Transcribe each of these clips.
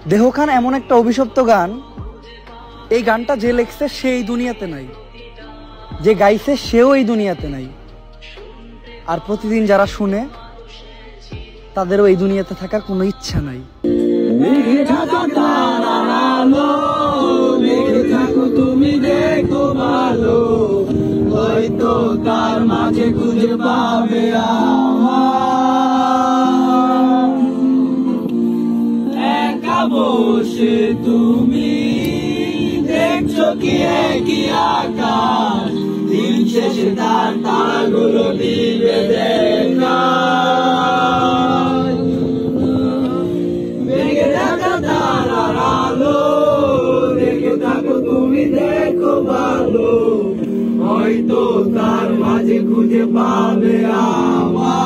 দেহখান এমন একটা অভিশপ্ত গান, এই গানটা যে লেখছে সে এই দুনিয়াতে নাই, যে গাইছে সেও এই দুনিয়াতে নাই, আর প্রতিদিন যারা শুনে তাদেরও এই দুনিয়াতে থাকার কোনো ইচ্ছা নাই। তুমি দেখো ভালো, হয়তো তার মাঝে খুঁজে পাবে একা বসে তুমি দেখছো কি একই আকাশ, দিন শেষে তার তারাগুলো দিবে দেখা। দেখে দেখা তারার আলো, দেখে থাকো তুমি দেখো ভালো, হয়তো তার মাঝে খুঁজে পাবে আমায়।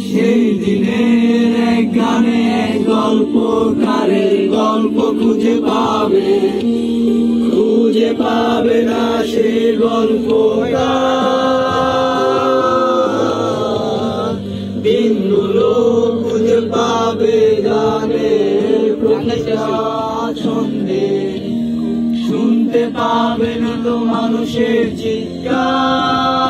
সেই দিনের এক গানে গল্পকারের গল্প খুঁজে পাবে না সে গল্পটা। দিনগুলো খুঁজে পাবে জানে প্রতিটা ছন্দে, শুনতে পাবে না তো মানুষের চিৎকার।